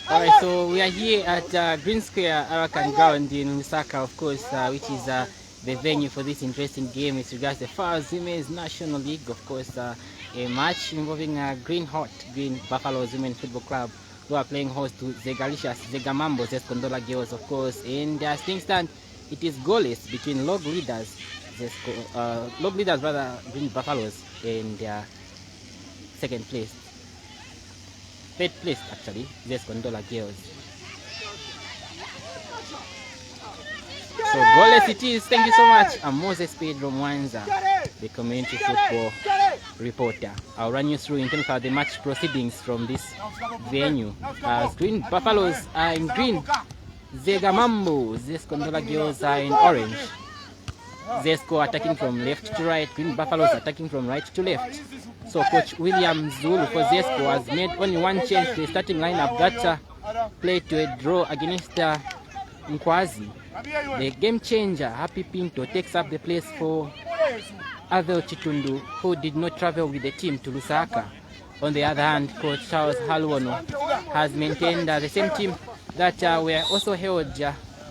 Alright, so we are here at Green Square Arakan Ground in Lusaka, of course, which is the venue for this interesting game with regards to the FAZ Women's National League, of course, a match involving Green Buffaloes Women Football Club, who are playing host to Zegalicious, Zegamambo, Zesco, Ndola girls, of course. And as things stand, it is goalless between log leaders, Green Buffaloes, and second place. Third place actually, Zesco, Ndola girls. So goalless it is. Thank you so much. I'm Moses Pedro Mwanza, the community football reporter. I'll run you through in terms of the match proceedings from this venue. As Green Buffaloes are in green, Zegamambo, Zesco, Ndola girls are in orange. Zesco attacking from left to right, Green Buffaloes attacking from right to left. So Coach William Zulu for Zesco has made only one change to the starting lineup that played to a draw against Nkwazi. The game changer, Happy Pinto, takes up the place for Avel Chitundu, who did not travel with the team to Lusaka. On the other hand, Coach Charles Halwono has maintained the same team that were also held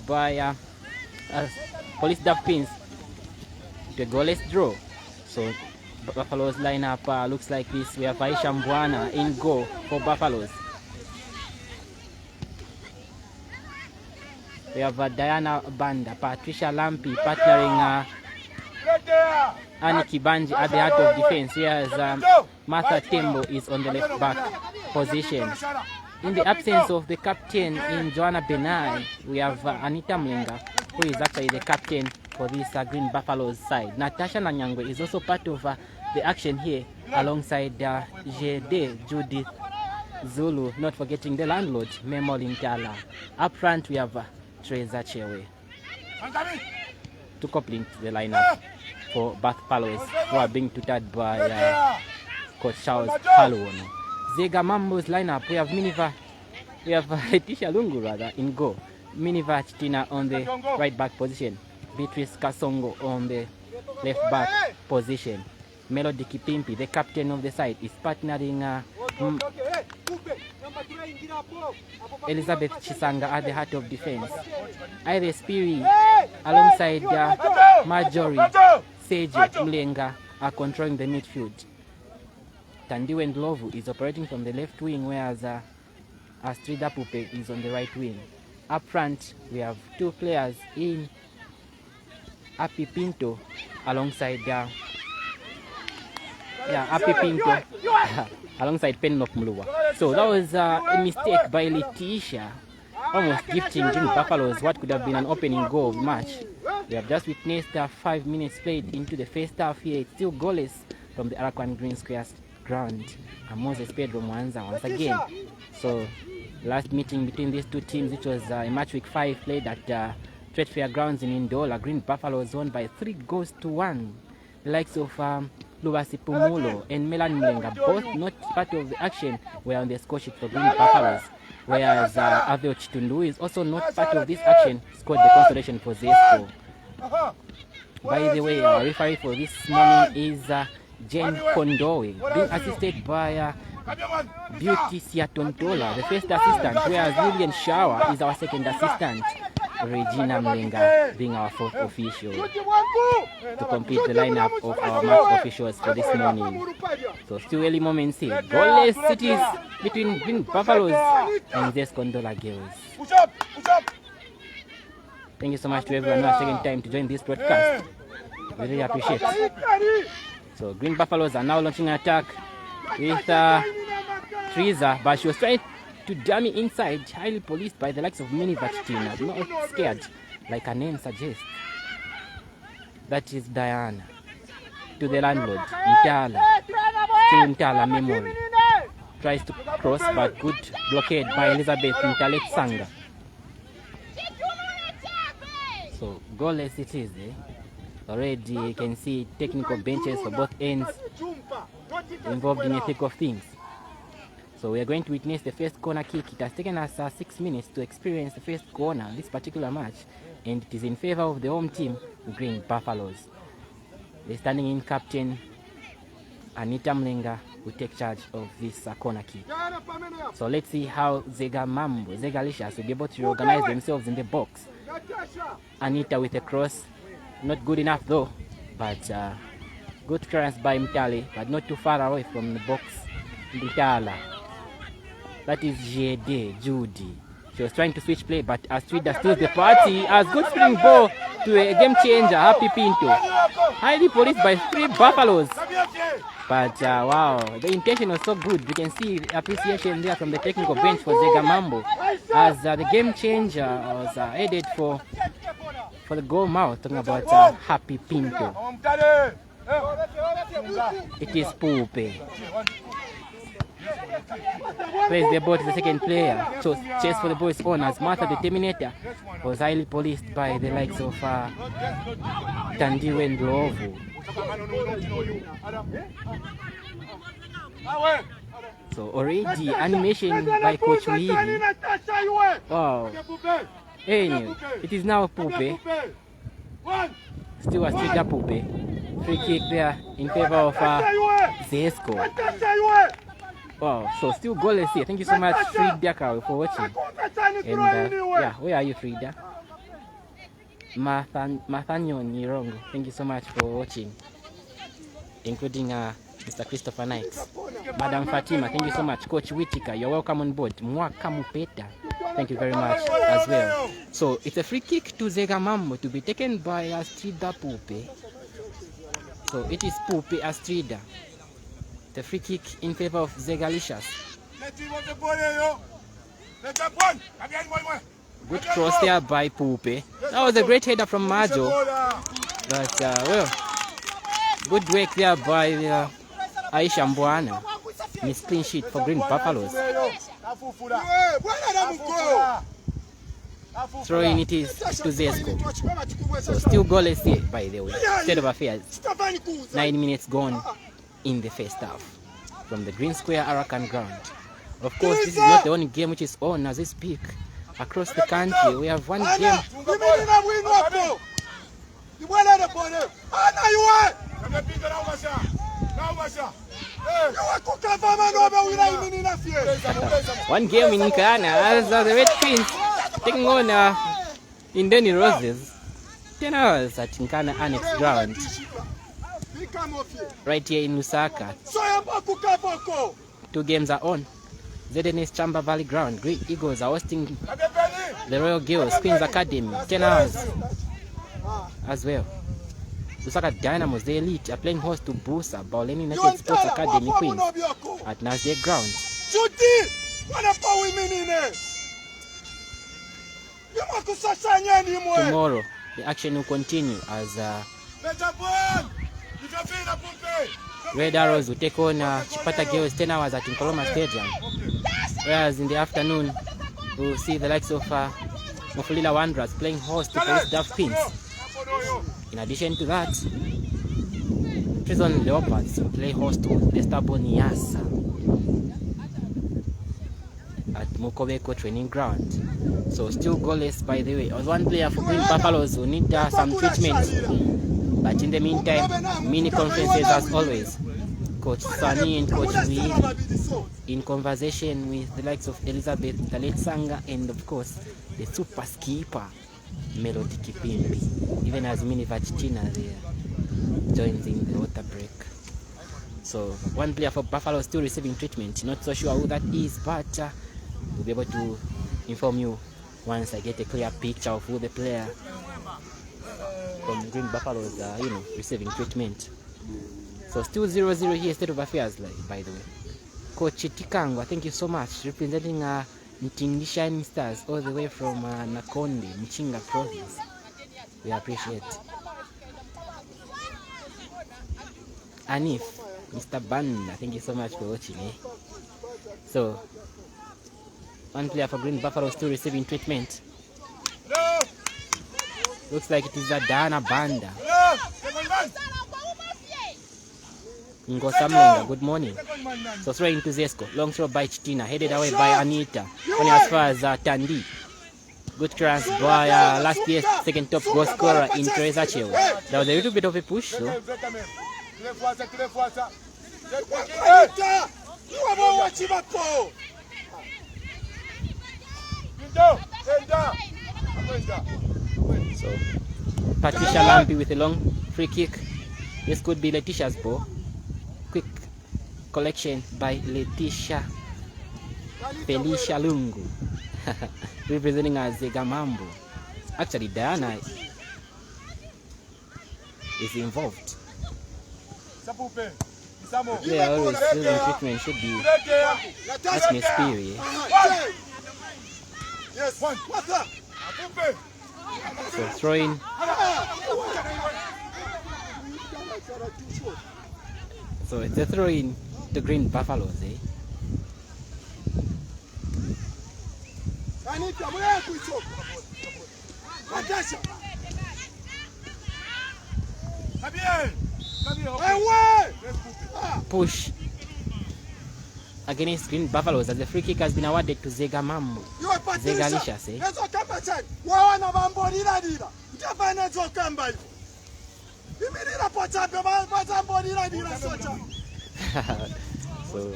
by Police Duffins to a goalless draw. So Buffaloes lineup looks like this. We have Aisha Mbwana in goal for Buffaloes. We have Diana Banda, Patricia Lampi partnering Annie Kibanji at the heart of defense, whereas Martha Tembo is on the left back position. In the absence of the captain in Joanna Benai, we have Anita Mulenga, who is actually the captain for this Green Buffaloes side. Natasha Nanyangwe is also part of the action here alongside Jede Judith Zulu, not forgetting the landlord, Memo Nthala. Up front we have Teresa Chewe to complete the lineup for Buffaloes, who are being tutored by Coach Charles Halwono. Zegamambo's lineup, we have Letitia Lungu rather in goal, Miniva Chitina on the right back position, Beatrice Kasongo on the left back position. Melody Kipimpi, the captain of the side, is partnering Elizabeth Chisanga at the heart of defense. Iris Piri alongside Marjorie Sage Mulenga are controlling the midfield. Tandiwe Ndlovu is operating from the left wing, whereas Astrida Pupe is on the right wing. Up front, we have two players in Api Pinto alongside Api Pinto alongside Penlock Mluwa. So that was a mistake by Letitia, almost gifting Green Buffaloes what could have been an opening goal of the match. We have just witnessed 5 minutes played into the first half here. It's still goalless from the Arakan Green Square ground. And Moses Pedro Mwanza once again. So last meeting between these two teams, it was a match week 5 played at Trade Fair Grounds in Ndola. Green Buffaloes won by 3-1. The likes of Lubasi Pumulo and Melanie Mulenga, both not part of the action, were on the score sheet for Green Buffaloes, whereas Avel Chitundu is also not part of this action, scored the consolation for Zesco. By the way, our referee for this morning is Jane Kondowe, being assisted by Beauty Siatontola, the first assistant, whereas Lillian Shower is our second assistant. Regina Mulenga being our fourth official to complete the lineup of our match officials for this morning. So still early moments here. Goalless cities between Green Buffaloes and Zesco Ndola girls. Thank you so much to everyone who has taken time to join this broadcast. We really appreciate it. So Green Buffaloes are now launching an attack with Teresa, but she was trying to dummy inside, highly policed by the likes of Mini Vachitina, not scared, like her name suggests. That is Diana. To the landlord, Nthala. Still Nthala memory. Tries to cross, but good blockade by Elizabeth Nthala Sanga. So goalless it is. Already you can see technical benches for both ends involved in the thick of things. So we are going to witness the first corner kick. It has taken us 6 minutes to experience the first corner this particular match, and it is in favor of the home team, Green Buffaloes. The standing in captain Anita Mulenga will take charge of this corner kick. So let's see how Zegalicious will be able to organize themselves in the box. Anita with a cross, not good enough though, but good clearance by Nthala, but not too far away from the box. Nthala. That is Judy. She was trying to switch play, but Astrida steals the party. As good spring ball to a game changer, Happy Pinto. Highly policed by 3 Buffaloes. But wow, the intention was so good. You can see appreciation there from the technical bench for Zegamambo. As the game changer was headed for the goal mouth, talking about Happy Pinto. It is Pupe. Plays the ball to the second player. So chase for the ball is on as Martha the Terminator was highly policed by the likes of Tandiwe and Ndlovu. So already animation by Coach Wili. Wow. Anyway, it is now Pupe. Still a Astrida Pupe. Free kick there in favor of Zesco. Wow, so still goalless here. Thank you so much, Frida, for watching. And yeah, where are you, Frida? Nathaniel Nirongo, thank you so much for watching, including Mr. Christopher Knight. Madam Fatima, thank you so much. Coach Whitaker, you're welcome on board. Mwaka Mupeta, thank you very much as well. So it's a free kick to Zegamambo to be taken by Astrida Pupe. So it is Pupe Astrida. The free kick in favor of Zegalicious. Good cross there by Pupe. That was a great header from Majo. But well, good work there by Aisha Mbwana. Miss clean sheet for Green Buffaloes. Throwing it is to Zesco. So still goalless here, by the way. State of affairs. 9 minutes gone in the first half from the Green Square Arakan ground. Of course, this is not the only game which is on as we speak. Across the country, we have one game. One game in Ghana as the Red Queens taking on Indeni Roses. 10 hours at Nkana Annex ground. Right here in Lusaka. 2 games are on. ZNS Chamba Valley ground. Great Eagles are hosting the Royal Girls Queens Academy. 10 hours as well. Lusaka Dynamos, the elite, are playing host to Busa Bauleni United Sports Academy Queens at Nasdaq ground. Tomorrow the action will continue as Red Arrows will take on Chipata Girls 10 hours at Nkoloma Stadium. Whereas in the afternoon, we'll see the likes of Mufulila Wanderers playing host to Police Duff Pins. In addition to that, Prison Leopards will play host to Leicester Boniasa at Mukobeko training ground. So still goalless, by the way. One player for Green Buffaloes who need some treatment. But in the meantime, mini conferences as always. Coach Sani and Coach Wili in conversation with the likes of Elizabeth Taletsanga and of course the super skipper Melody Kipimbi. Even as Mini Vachichina there joins in the water break. So one player for Buffalo still receiving treatment. Not so sure who that is, but we'll be able to inform you once I get a clear picture of who the player from Green Buffaloes are, receiving treatment. So still 0-0 here, state of affairs, by the way. Coach Tikangwa, thank you so much, representing Ntindi Shining Stars all the way from Nakonde, Mchinga province. We appreciate. Anif, Mr. Banda, thank you so much for watching. So, one player for Green Buffalo still receiving treatment. Looks like it is Dana Banda. Ngosamlenga, good morning. So throwing to Zesco, long throw by Chitina, headed away by Anita. Only as far as Tandi. Good clearance by last year's second top goal scorer in Teresa Chew. That was a little bit of a push, though. So Patricia Lampi with a long free kick. This could be Letitia's ball. Quick collection by Felicia Lungu, representing as Zegamambo. Actually, Diana is involved. Yeah, always children treatment should be atmosphere. So throwing. So it's a throw in to Green Buffaloes, eh? Push against Green Buffaloes as the free kick has been awarded to Zegamambo. Zegalicious, eh? So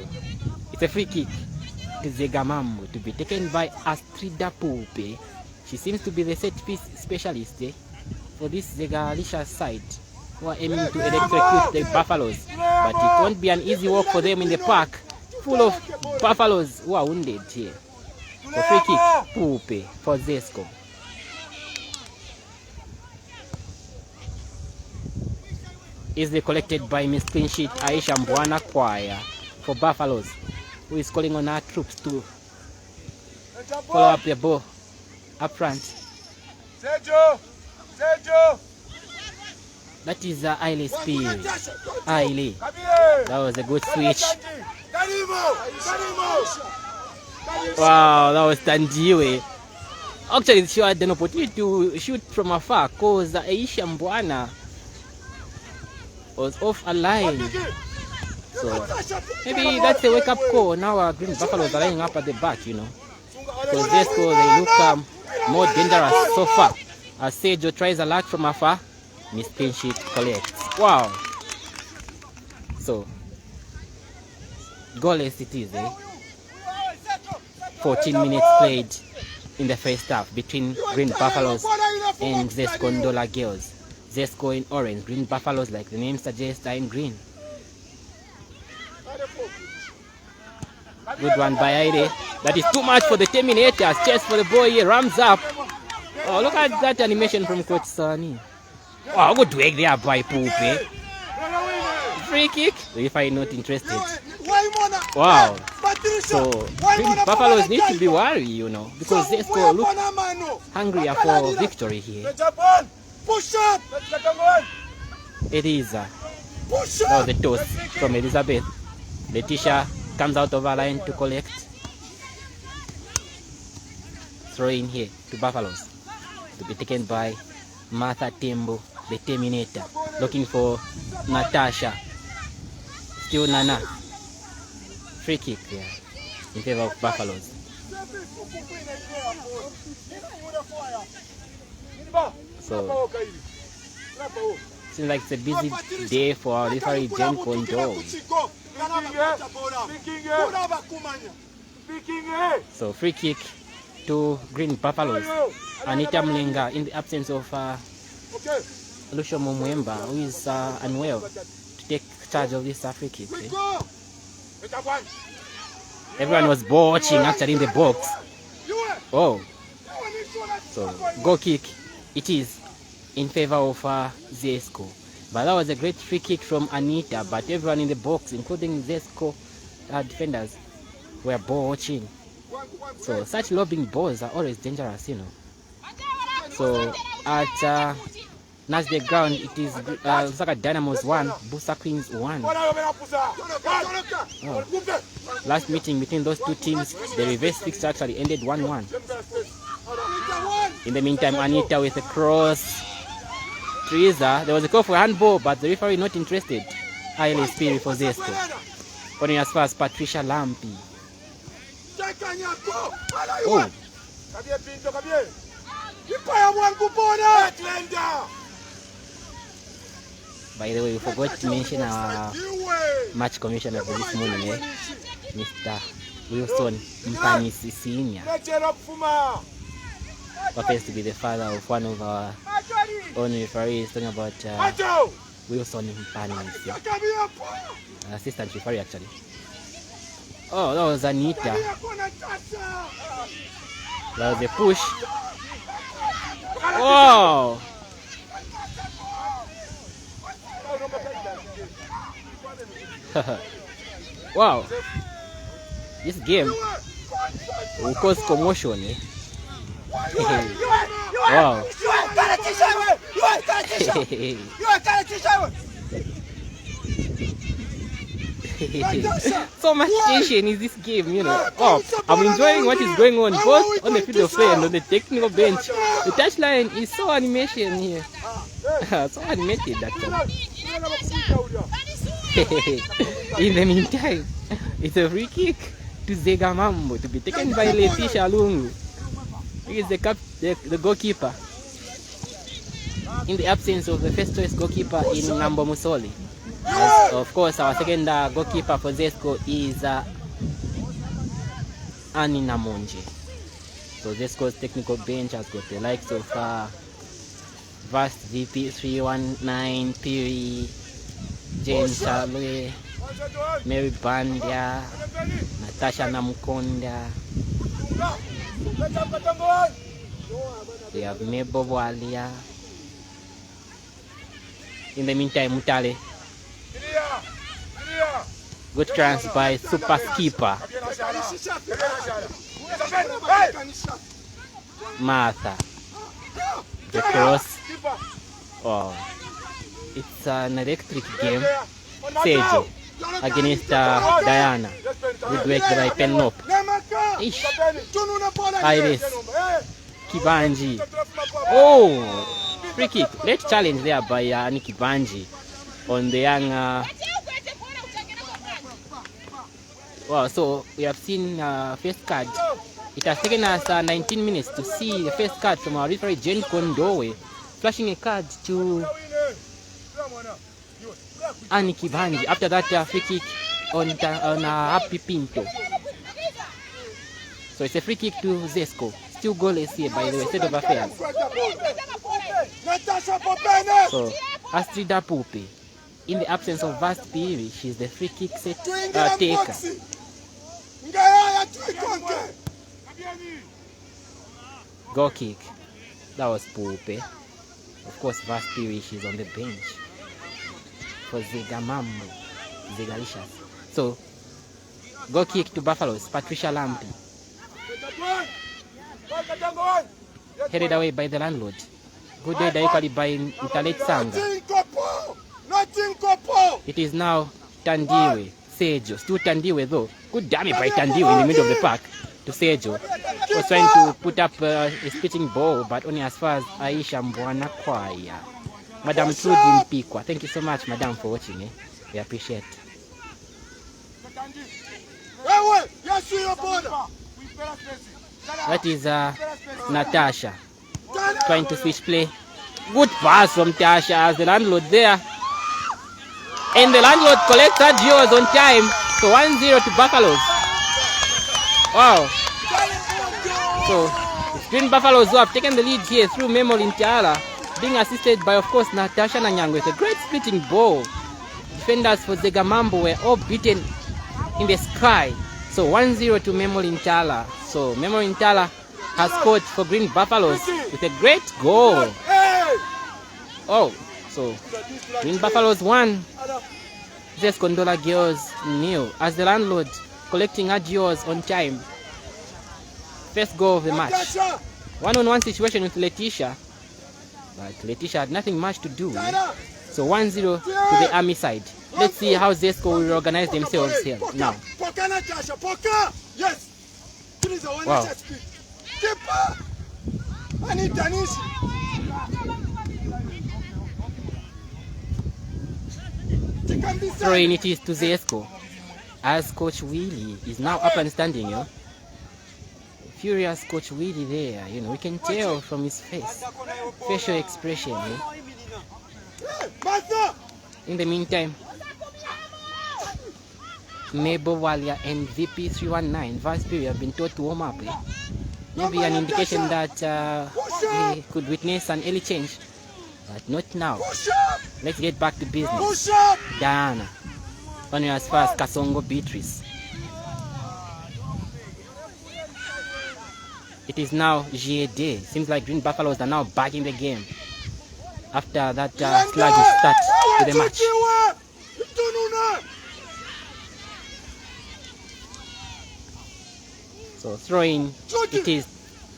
it's a free kick to Zegamambo to be taken by Astrida Pope. She seems to be the set piece specialist, eh, for this Zegalicious side, who are aiming to electrocute the Buffaloes. But it won't be an easy walk for them in the park, full of Buffaloes who are wounded here. So free kick, Pope for Zesco. Easily collected by Miss Clean Sheet Aisha Mbwana Choir for Buffaloes, who is calling on our troops to follow up the ball up front. That is Ailey Spear. Ailey. That was a good switch. Wow, that was Tanjiwe. Actually, she had an opportunity to shoot from afar because Aisha Mbwana was off a line. So maybe that's a wake-up call. Now our Green Buffaloes are lying up at the back, you know. Because Zesco, they look more dangerous so far. As Sejo tries a lot from afar, Miss Clean Sheet collects. Wow. So goalless it is, eh? 14 minutes played in the first half between Green Buffaloes and Zesco Ndola girls. Zesco in orange, Green Buffaloes, like the name suggests, are in green. Good one by Aide. That is too much for the Terminators. Chest for the boy here, rams up. Oh, look at that animation from Coach Sani. Oh, good work there by Pope. Free kick. If I'm not interested. Wow. So Green Buffaloes need to be worried, you know, because Zesco look hungrier for victory here. It is that was the toss from Elizabeth. Letitia comes out of her line to collect. Throw in here to Buffaloes to be taken by Martha Tembo, the Terminator, looking for Natasha. Still Nana. Free kick there in favor of Buffaloes. So seems like it's a busy day for our referee Jen Kondo. So free kick to Green Buffaloes. Anita Mulenga in the absence of Lucio Mwemba, who is unwell, to take charge of this free kick. Eh? Everyone was watching actually in the box. Oh, so goal kick it is in favor of Zesco. But that was a great free kick from Anita, but everyone in the box, including Zesco defenders, were ball watching. So such lobbing balls are always dangerous, you know. So at Nasdaq ground, it is Lusaka Dynamos 1, Busa Queens 1. Oh. Last meeting between those two teams, the reverse fixture actually ended 1-1. In the meantime, Anita with a cross. Teresa, there was a call for handball, but the referee not interested. Highly spirit for Zesco. Running as far as Patricia Lampi. Oh. By the way, we forgot to mention our match commissioner for this morning, Mr. Wilson Mpanisi Senior, happens to be the father of one of our own referees, talking about Wilson Mpanisi, assistant referee actually. Oh, that was Anita. That was a push. Oh! Wow! This game will cause commotion, eh? Wow! So much tension is this game, you know. Oh, I'm enjoying what is going on both on the field of play and on the technical bench. The touchline is so animation here. So animated actually. In the meantime, it's a free kick to Zegamambo to be taken by Letitia Lungu. He is the goalkeeper. In the absence of the first choice goalkeeper in Ngambo Musoli. Of course, our second goalkeeper for Zesco is Anita Mulenga. So Zesco's technical bench has got the likes of Vast VP 319, Piri, Jane Chalwe, Mary Bandia, Natasha Namukonda. We have Mebo Walia. In the meantime, Nthala. Good chance by super skipper Martha. The cross. Oh, it's an electric game. Sejo against Diana. Good work by Penlop. Ish. Iris. Kibanji. Oh, free kick. Late challenge there by Aniki Kibanji on the young. Wow, so we have seen first card. It has taken us 19 minutes to see the first card from our referee Jane Kondowe, flashing a card to Aniki Kibanji. After that, free kick on Happy Pinto. So it's a free kick to Zesco. Still goalless here, by the way, state of affairs. So Astrida Pupe, in the absence of Vast Piri, she's the free kick taker. Goal kick. That was Pupe. Of course, Vast Piri, she's on the bench for Zegamambo, Zegalicious. So, goal kick to Buffaloes, Patricia Lampi. Headed away by the landlord. Good header equally by Nthala Sanga. It is now Tandiwe, Sejo. Still Tandiwe though. Good damage by Tandiwe in the middle of the park to Sejo. Was trying to put up a spitting ball, but only as far as Aisha Mbwana Kwaya. Madam Trudy Mpikwa. Thank you so much, Madam, for watching. We appreciate. That is Natasha trying to switch play. Good pass from Tasha as the landlord there. And the landlord collects her duos on time. So 1-0 to Buffaloes. Wow. So it's Green Buffaloes who have taken the lead here through Memo Nthala, being assisted by, of course, Natasha Nanyang with a great splitting ball. Defenders for Zegamambo were all beaten in the sky. So 1-0 to Memo Nthala. So Memo Nthala has scored for Green Buffaloes with a great goal. Oh, so Green Buffaloes 1, Zesco Ndola Girls 0, as the landlord collecting her duos on time. First goal of the match. One-on-one situation with Letitia, but Letitia had nothing much to do. So 1-0 to the Army side. Let's see how Zesco will organize themselves here now. Wow. Throwing it is to Zesco as Coach Willie is now up and standing, you know. Furious Coach Willie there, you know, we can tell from his face, facial expression, In the meantime, Mabel Walia and VP319 Vaspi, we have been told to warm up. Maybe an indication that we could witness an early change, but not now. Let's get back to business. Diana, only as far as Kasongo Beatrice. It is now GAD. Seems like Green Buffaloes are now back in the game after that sluggish start to the match. So throwing it is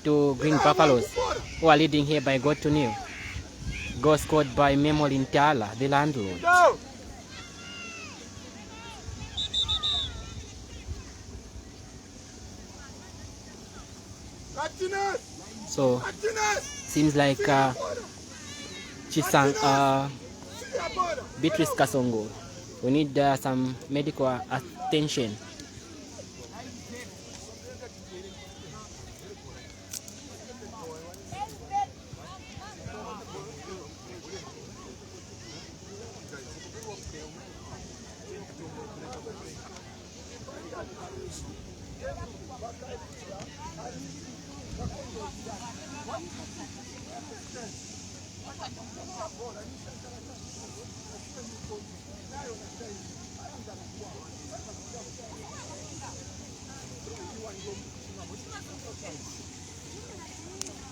to Green Buffaloes, who are leading here by goal to nil. Goal scored by Nthala, the landlord. So seems like Beatrice Kasongo, we need some medical attention.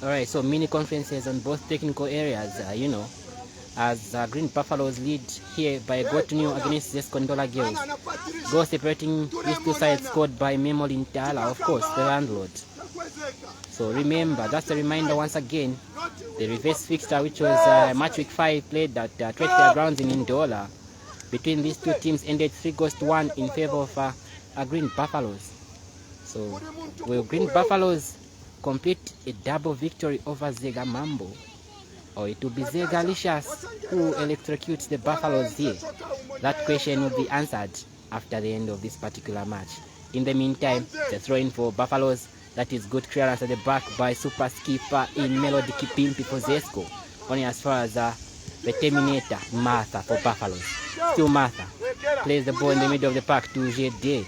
Alright, so mini conferences on both technical areas, as Green Buffaloes lead here by goal to nil against Zesco Ndola girls. Goal separating these two sides scored by Nthala, of course, the landlord. So remember, that's a reminder once again, the reverse fixture, which was match week 5 played at Trade Fair Grounds in Ndola, between these two teams ended 3-1 in favor of Green Buffaloes. So will Green Buffaloes complete a double victory over Zega Mambo, or it will be Zega Licious who electrocutes the Buffaloes here? That question will be answered after the end of this particular match. In the meantime, the throw-in for Buffaloes, that is good clearance at the back by super skipper in Melody Kipimpi for Zesco. Only as far as the Terminator, Martha for Buffaloes. Still Martha plays the ball in the middle of the park to Jede.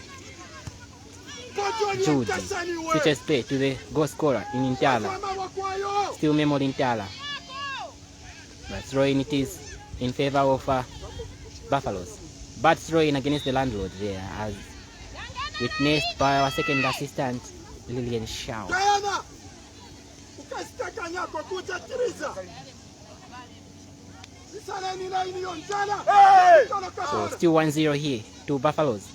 Judy switches play to the goal scorer in Nthala. Still Nthala. But throwing it is in favor of Buffaloes. Bad throwing against the landlord there, as witnessed by our second assistant, Lillian Shaw. So still 1-0 here to Buffaloes.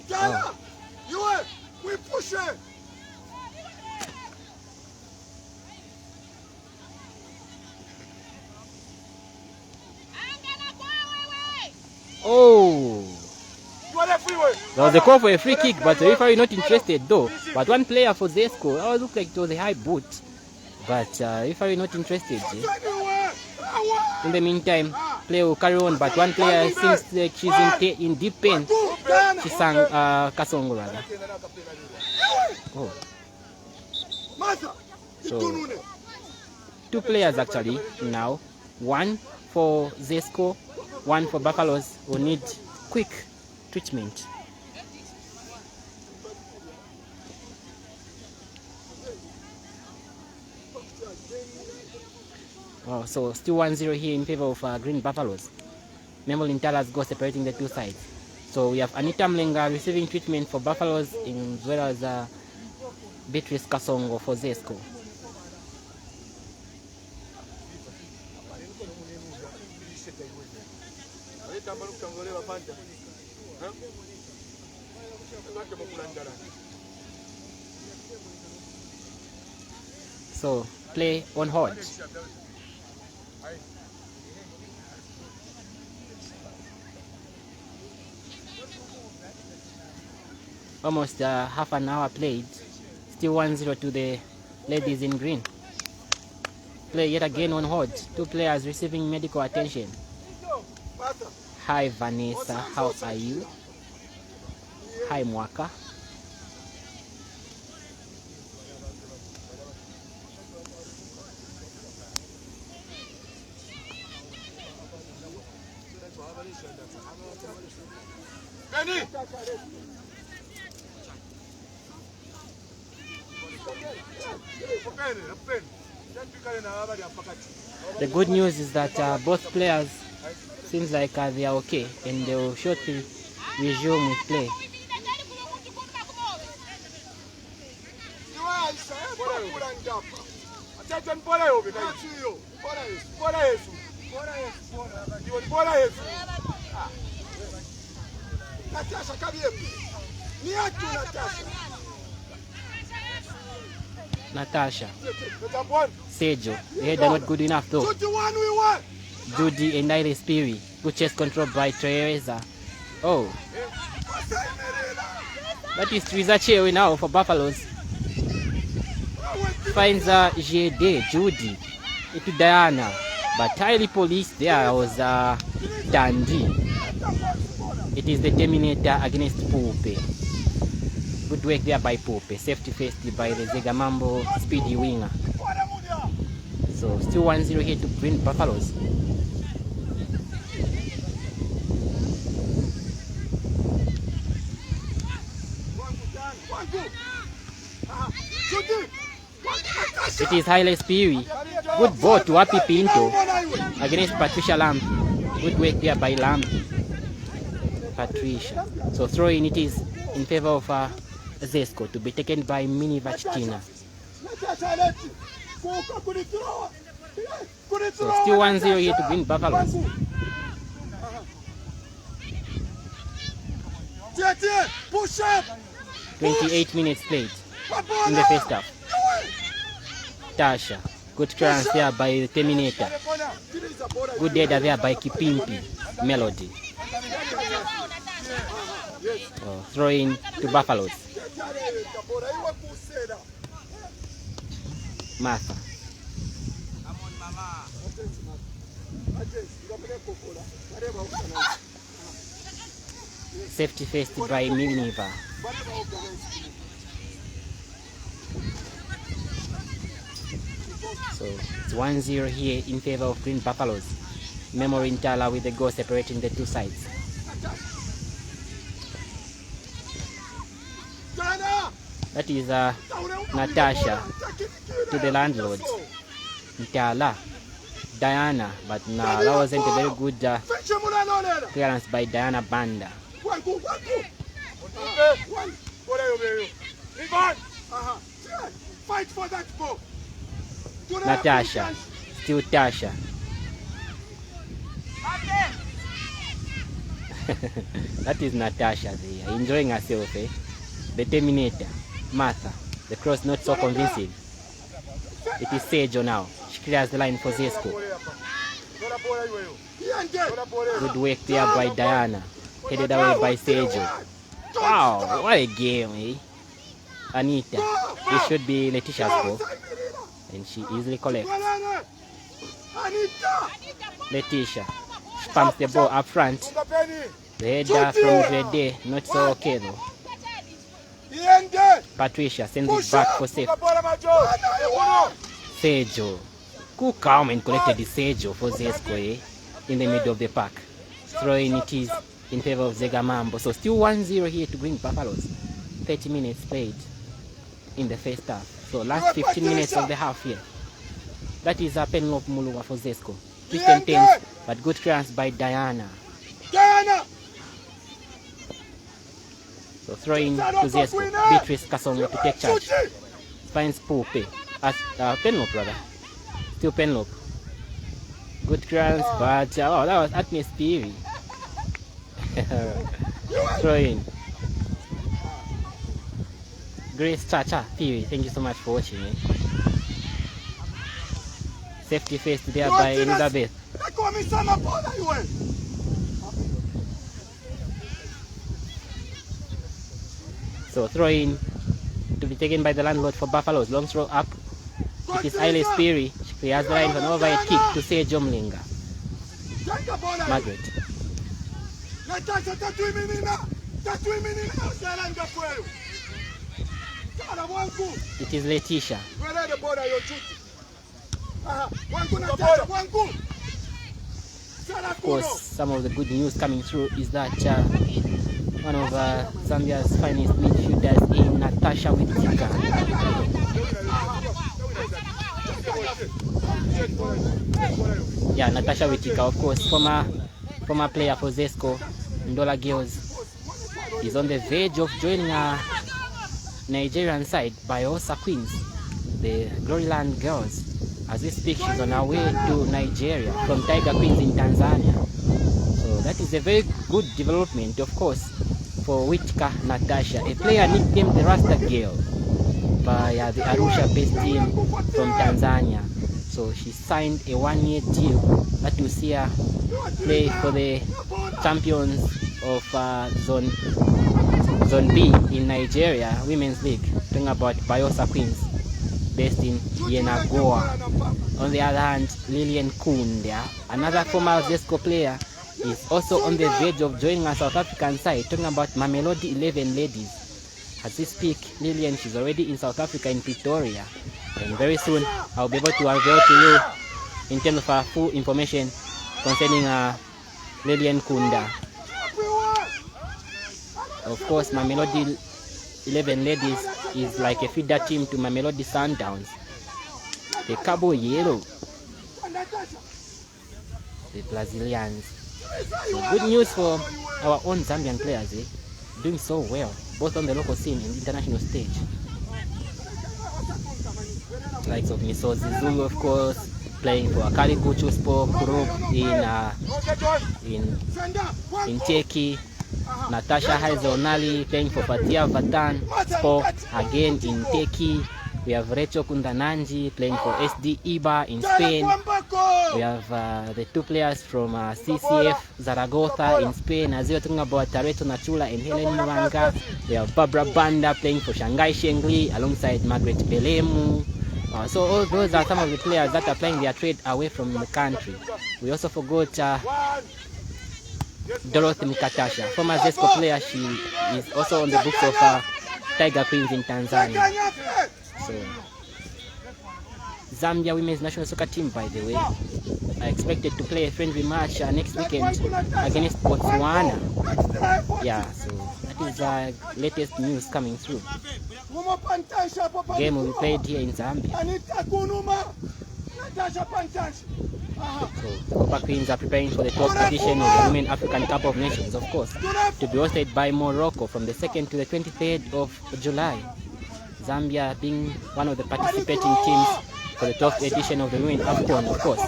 Oh. We push it. Oh, there was a call for a free kick, but the referee not interested though. But one player for Zesco, it looked like it was a high boot, but referee not interested. In the meantime, play will carry on, but one player seems like she's in deep pain. She sang Kasongo rather. Oh. So, two players actually now. One for Zesco, one for Buffaloes, who need quick treatment. Oh, so still 1-0 here in favor of Green Buffaloes. Nthala's goal separating the two sides. So we have Anita Mulenga receiving treatment for Buffaloes, as well as Beatrice Kasongo for Zesco. So play on hold. Almost half an hour played. Still 1-0 to the ladies in green. Play yet again on hold. Two players receiving medical attention. Hi Vanessa, how are you? Hi Mwaka. The good news is that both players seems like they are okay and they will shortly resume with play. Natasha. Sejo. The header not good enough though. Judy and Nile Spiri. Good chest control by Teresa. Oh. That is Trizachewe now for Buffaloes. Finds Jede, Judy. Into Diana. But Tylee Police there was Dandy. It is the Terminator against Pope. Good work there by Pope. Safety faced by the Zegamambo speedy winger. So still 1-0 here to win Buffaloes. It is Haile Spiri. Good ball to Happy Pinto against Patricia Lamb. Good work there by Lamb. Patricia. So throwing it is in favor of Zesco to be taken by Mini Vachtina. So still 1-0 here to win Buffaloes. 28 minutes played in the first half. Tasha. Good clearance there by the Terminator. Good header there by Kipimpi. Melody. Throwing to Buffaloes. Martha. Safety faced by Miniva. So it's 1-0 here in favor of Green Buffaloes. Memory Nthala with the goal separating the two sides. That is Natasha to the landlords. Nthala, Diana, but no, that wasn't a very good clearance by Diana Banda. Fight for that ball. Natasha, still Tasha. That is Natasha there, enjoying herself, eh? The Terminator, Martha. The cross not so convincing. It is Sejo now. She clears the line for Zesco. Good work there by Diana. Headed away by Sejo. Wow, what a game, eh? Anita. This should be Letitia's ball. And she easily collects. Letitia. She pumps the ball up front. The header from Jede, not so okay though. Patricia sends it back for safe. Sejo. Good calm and collected the Sejo for Zesco, eh? In the middle of the park. Throwing it is in favor of Zegamambo. So still 1-0 here to bring Buffaloes. 30 minutes played in the first half. So last 15 minutes of the half here. That is a Penelope Mulua for Zesco. 15-10, but good clearance by Diana. So throwing to Zesco. Beatrice Kasongo to take charge. Finds Pope. Penelope rather. Still Penelope. Good clearance, but oh, that was Agnes Peary. Throwing. Grace Chacha Peary, thank you so much for watching. Eh? Safety faced there by Elizabeth. So throwing to be taken by the landlord for Buffaloes. Long throw up. It is Ailes Peary. She clears the line for an overhead kick to Sejo Mulenga. Margaret. It is Letitia. of course, some of the good news coming through is that one of Zambia's finest midfielders in Natasha Witika. Yeah, Natasha Witika, of course, former player for Zesco, Ndola Girls, is on the verge of joining a Nigerian side by Osa Queens, the Gloryland Girls. As we speak, she's on her way to Nigeria from Tiger Queens in Tanzania. So that is a very good development, of course, for Witika Natasha, a player nicknamed the Rasta Girl by the Arusha-based team from Tanzania. So she signed a one-year deal that will see her play for the champions of Zone B in Nigeria, Women's League. Talking about Bayosa Queens, based in Yenagoa. On the other hand, Lillian Kunda, another former Zesco player, is also on the verge of joining a South African side. Talking about Mamelodi 11 Ladies. As we speak, Lillian, she's already in South Africa in Pretoria. And very soon, I'll be able to unveil to you in terms of full information concerning Lillian Kunda. Of course, Mamelodi 11 Ladies is like a feeder team to Mamelodi Sundowns. The Cabo Yellow, the Brazilians. So good news for our own Zambian players, doing so well, both on the local scene and international stage. Likes of Misozi Zulu, of course, playing for Akali Kuchuspo group in Turkey. Natasha Haizonali playing for Fatia Vatan Sport again in Turkey. We have Rachel Kundananji playing for SD Iba in Spain. We have the two players from CCF Zaragoza in Spain. As you're talking about Tareto Nachula and Helen Mwanga. We have Barbara Banda playing for Shanghai Shengli alongside Margaret Belemu. So all those are some of the players that are playing their trade away from the country. We also forgot Dorothy Mkatasha, former Zesco player. She is also on the books of Tiger Queens in Tanzania. So Zambia women's national soccer team, by the way, are expected to play a friendly match next weekend against Botswana. Yeah, so that is latest news coming through. Game will be played here in Zambia. So Super Queens are preparing for the 12th edition of the Women African Cup of Nations, of course, to be hosted by Morocco from the 2nd to the 23rd of July. Zambia being one of the participating teams for the 12th edition of the Women AFCON, of course.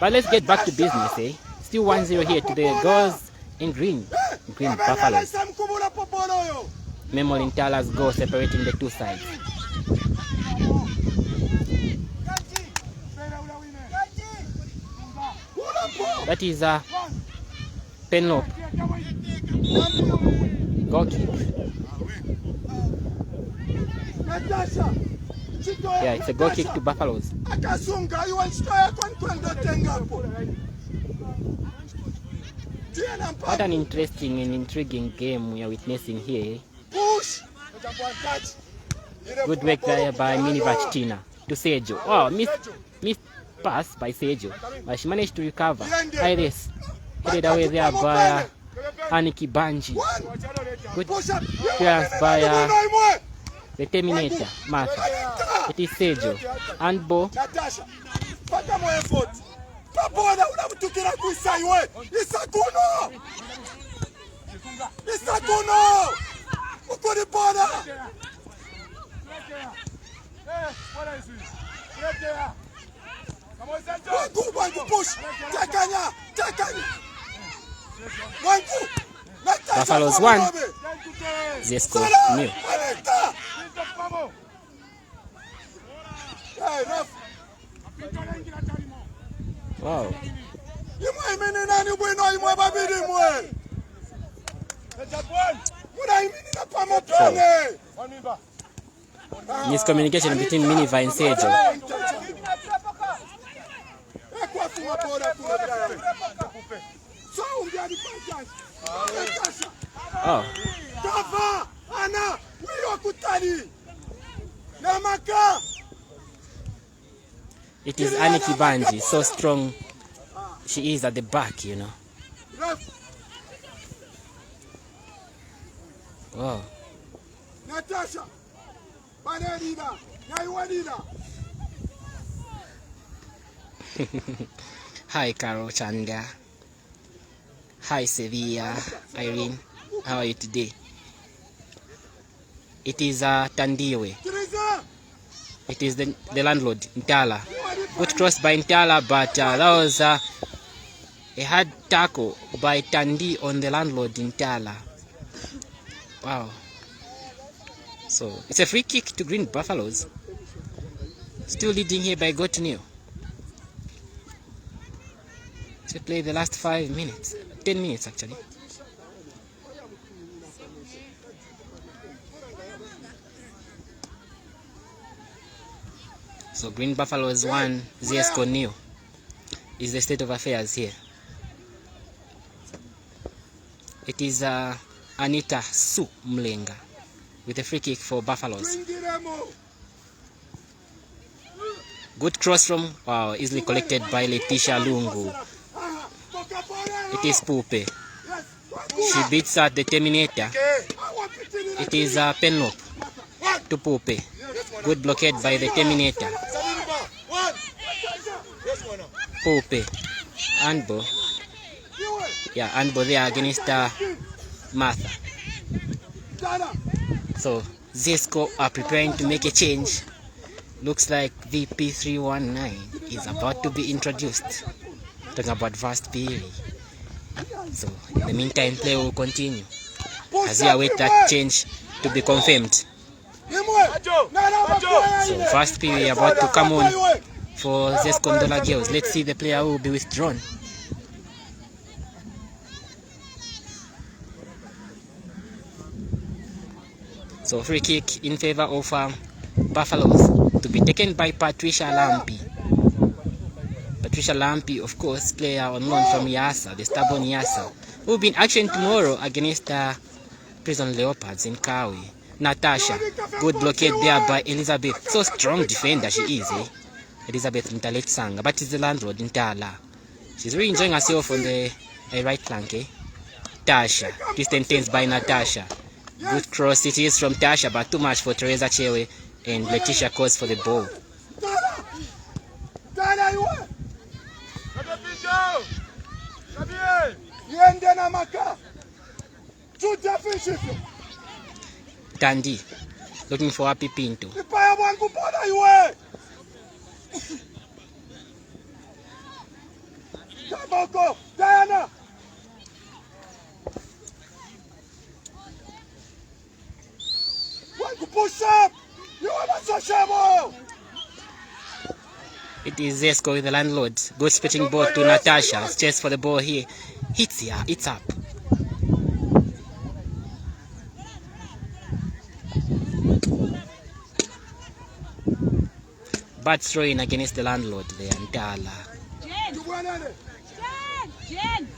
But let's get back to business, Still 1-0 here to the girls in green Buffaloes. Memo Nthala's goal separating the two sides. That is a Penlope. Goal kick. Yeah, it's a goal kick to Buffaloes. What an interesting and intriguing game we are witnessing here. Good work there by Minivac Tina to Sejo. Oh, missed pass by Sejo, but she managed to recover. Iris headed away there by Aniki Banji. Good clearance by the Terminator, Martha. It is Sejo. And Bo. Buffaloes 1, Zesco 0. Wow. Miscommunication between Miniva and Sejo. Oh. It is Aniki Banji, so strong she is at the back, you know. Wow. Natasha. Hi, Carol Changa. Hi, Sevilla. Irene. How are you today? It is Tandiwe. It is the landlord, Nthala. Good cross by Nthala, but that was a hard tackle by Tandi on the landlord, Nthala. Wow. So it's a free kick to Green Buffaloes. Still leading here by goal to nil. To play the last 5 minutes, 10 minutes actually. So Green Buffaloes 1, Zesco nil is the state of affairs here. It is Anita Mulenga with a free kick for Buffaloes. Good cross from, wow, easily collected by Letitia Lungu. It is Pupe. She beats out the Terminator. It is Penlope to Pupe. Good blockade by the Terminator. Pupe. Anbo. Yeah, Anbo there against Martha. So Zesco are preparing to make a change. Looks like VP319 is about to be introduced. Talking about vast period. So in the meantime, play will continue as we await that change to be confirmed. So first period about to come on for Zesco Ndola girls. Let's see the player who will be withdrawn. So free kick in favor of Buffaloes to be taken by Patricia Lampi. Patricia Lampi, of course, player on loan from Yasa, the stubborn Yasa, who will be in action tomorrow against Prison Leopards in Kawi. Natasha, good blockade there by Elizabeth. So strong defender she is, eh? Elizabeth Nthala, but it's the landlord Nthala. She's really enjoying herself on the right flank, eh? Tasha, twist tense by Natasha. Good cross it is from Tasha, but too much for Teresa Chewe, and Letitia calls for the ball. Tandi looking for Happy Pinto. Push up! You It is Zesco with the landlord. Good spitting ball to Natasha. Chase for the ball here. Hits here. It's up. Bad throwing against the landlord there, Nthala. Jen!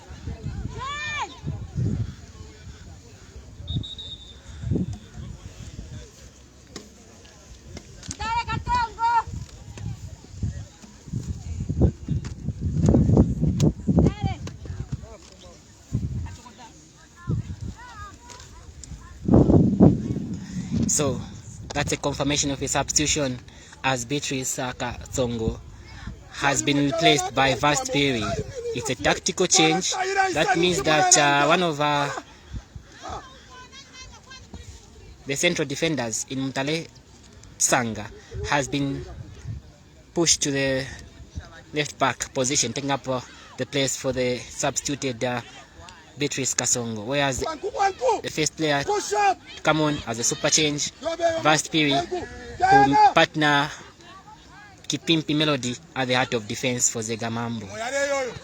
So that's a confirmation of a substitution as Beatrice Tsongo has been replaced by Vast Perry. It's a tactical change. That means that one of the central defenders in Nthala Sanga has been pushed to the left back position, taking up the place for the substituted Beatrice Kasongo, whereas the first player to come on as a super change, Vast Piri, who partner Kipimpi Melody at the heart of defense for Zegamambo.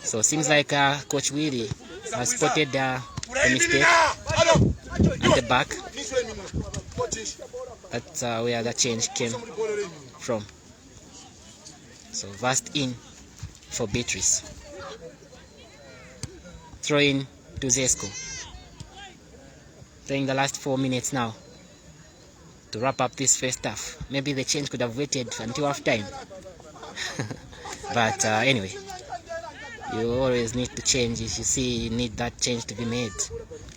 So seems like Coach Willie has spotted a mistake at the back. That's where the change came from. So Vast in for Beatrice. Throw in to Zesco. Playing the last 4 minutes now to wrap up this first half. Maybe the change could have waited until half time. But anyway, You always need to change if you see you need that change to be made,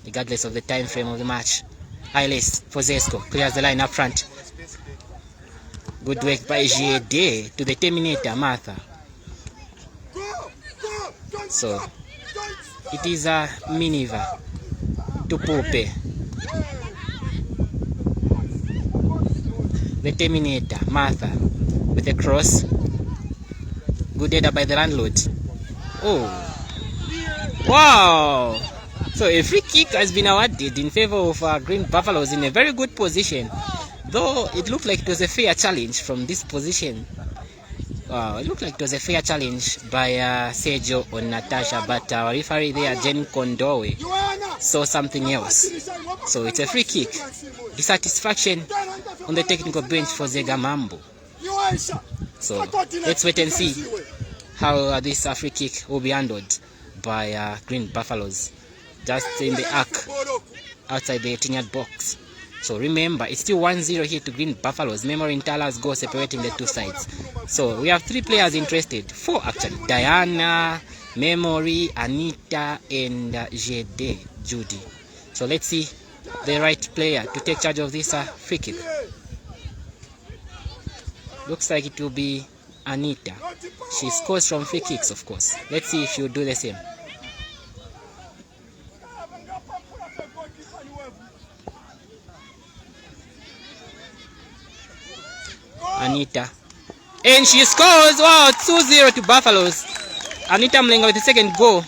regardless of the time frame of the match. Highlights for Zesco, clears the line up front. Good work by Jede to the terminator, Martha. So, it is a Miniva to Pope. The terminator, Martha, with a cross. Good header by the landlord. Oh, wow! So a free kick has been awarded in favor of Green Buffaloes in a very good position. Though it looked like it was a fair challenge from this position. Wow, it looked like it was a fair challenge by Sergio on Natasha, but our referee there, Jen Kondowe, saw something else. So it's a free kick. Dissatisfaction on the technical bench for Zegamambo. So let's wait and see how this free kick will be handled by Green Buffaloes. Just in the arc outside the 18-yard box. So remember, it's still 1-0 here to Green Buffaloes. Memory Nthala's goal separating the two sides. So we have 3 players interested. 4 actually. Diana, Memory, Anita, and Jede, Judy. So let's see the right player to take charge of this free kick. Looks like it will be Anita. She scores from free kicks, of course. Let's see if she'll do the same. Anita. And she scores! Wow, 2-0 to Buffaloes. Anita Mulenga with the second goal.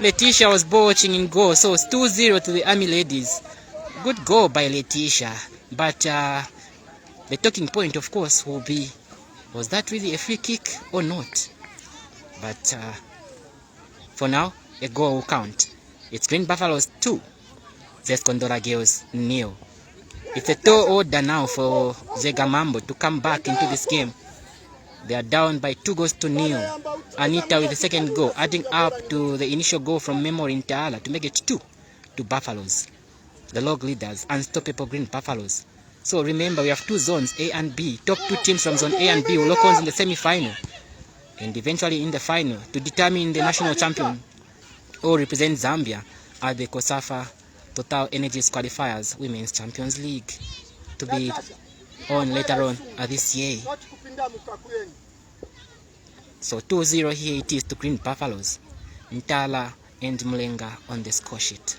Letitia was ball watching in goal. So it's 2-0 to the Army Ladies. Good goal by Letitia. But the talking point, of course, will be, was that really a free kick or not? But for now, a goal will count. It's Green Buffaloes 2. Zesco Ndola Girls 0. It's a tall order now for Zegamambo to come back into this game. They are down by 2-0. Anita with the second goal, adding up to the initial goal from Memory Nthala to make it 2 to Buffaloes. The log leaders, unstoppable Green Buffaloes. So remember, we have 2 zones, A and B. Top 2 teams from zone A and B will lock horns in the semi-final. And eventually in the final to determine the national champion or represent Zambia at the Kosafa Total Energies Qualifiers Women's Champions League to be on later on this year. So 2-0 here it is to Green Buffaloes. Nthala and Mulenga on the score sheet.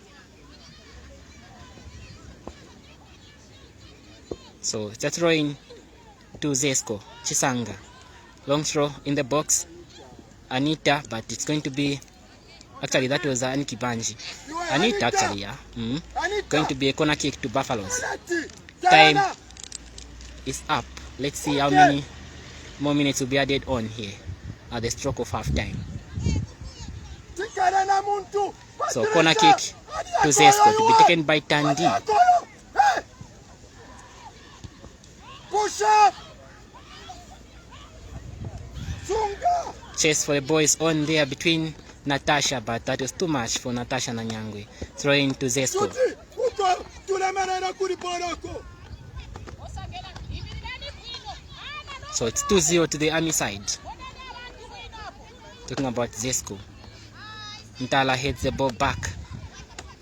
So it's a throw in to Zesco, Chisanga. Long throw in the box. Anita, but it's going to be, actually that was Aniki Banji. Anita actually, yeah. Going to be a corner kick to Buffaloes. Time is up. Let's see how many more minutes will be added on here at the stroke of half time. So corner kick to Zesco to be taken by Tandi. Chase for the boys on there between Natasha, but that was too much for Natasha Nanyangwe. Throwing to Zesco. So it's 2-0 to the Army side. Talking about Zesco. Nthala heads the ball back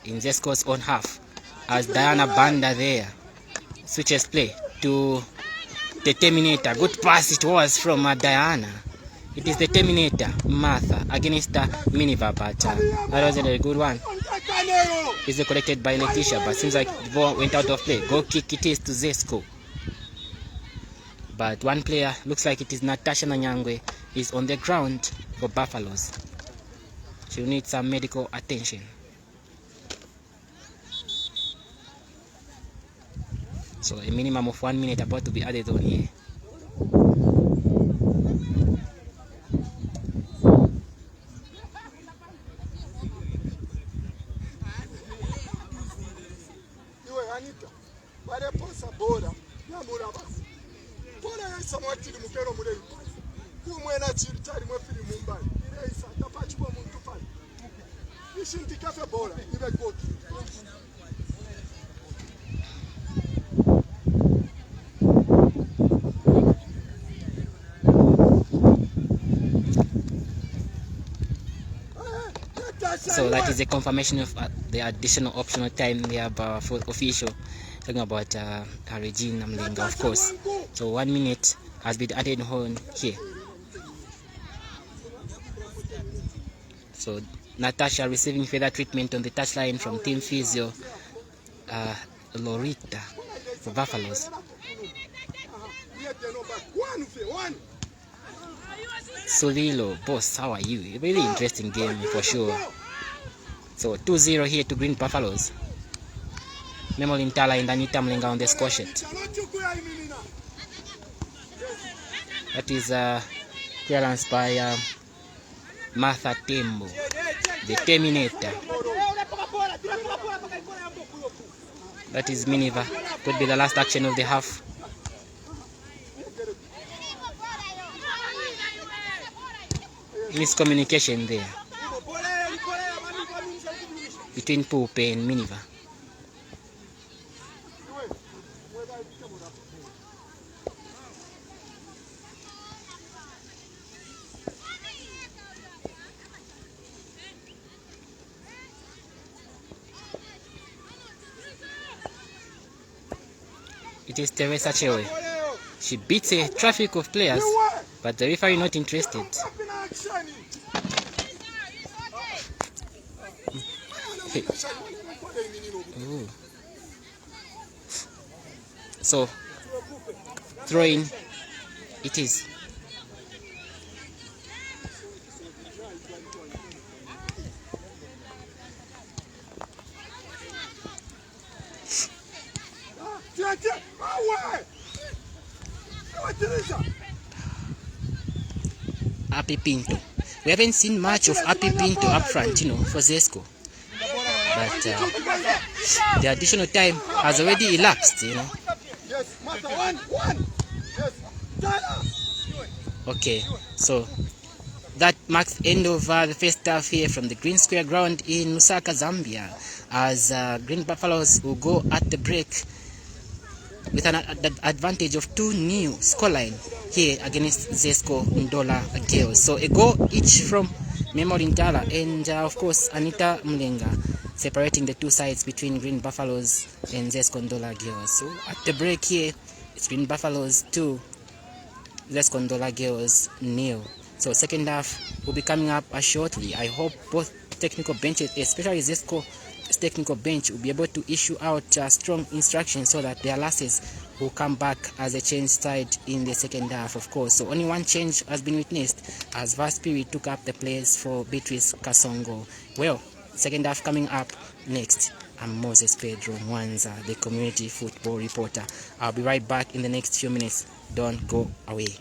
in Zesco's own half as Diana Banda there switches play to the Terminator. Good pass it was from Diana. It is the Terminator, Martha, against Miniva, but that wasn't a good one. It's collected by Letitia, but seems like the ball went out of play. Goal kick it is to Zesco. But one player, looks like it is Natasha Nanyangwe, is on the ground for Buffaloes. She'll need some medical attention. So a minimum of 1 minute about to be added on here. So that is a confirmation of the additional optional time we have for official. Talking about Regina Mulenga, of course. So 1 minute has been added on here. So Natasha receiving further treatment on the touchline from team physio Lorita for Buffaloes. Solilo, boss, how are you? A really interesting game for sure. So 2-0 here to Green Buffaloes. Nthala and Anita Mulenga on the score sheet. That is clearance by Martha Tembo, the Terminator. That is Miniva. Could be the last action of the half. Miscommunication there between Pope and Miniva. It is Teresa Chewe. She beats a traffic of players, but the referee not interested. Ooh. So, throwing it is. Happy Pinto. We haven't seen much of Happy Pinto up front, for Zesco. But the additional time has already elapsed, Okay, so that marks the end of the first half here from the Green Square ground in Lusaka, Zambia, as Green Buffaloes will go at the break with an advantage of 2-0 scoreline here against Zesco Ndola girls. So a goal each from Nthala and of course Anita Mulenga, separating the two sides between Green Buffaloes and Zesco Ndola girls. So at the break here, it's Green Buffaloes 2, Zesco Ndola girls 0. So second half will be coming up shortly. I hope both technical benches, especially Zesco technical bench, will be able to issue out strong instructions so that their lasses will come back as a change side in the second half, of course. So only one change has been witnessed as Vaspirit took up the place for Beatrice Kasongo. Well, second half coming up next. I'm Moses Pedro Mwanza, the community football reporter. I'll be right back in the next few minutes. Don't go away.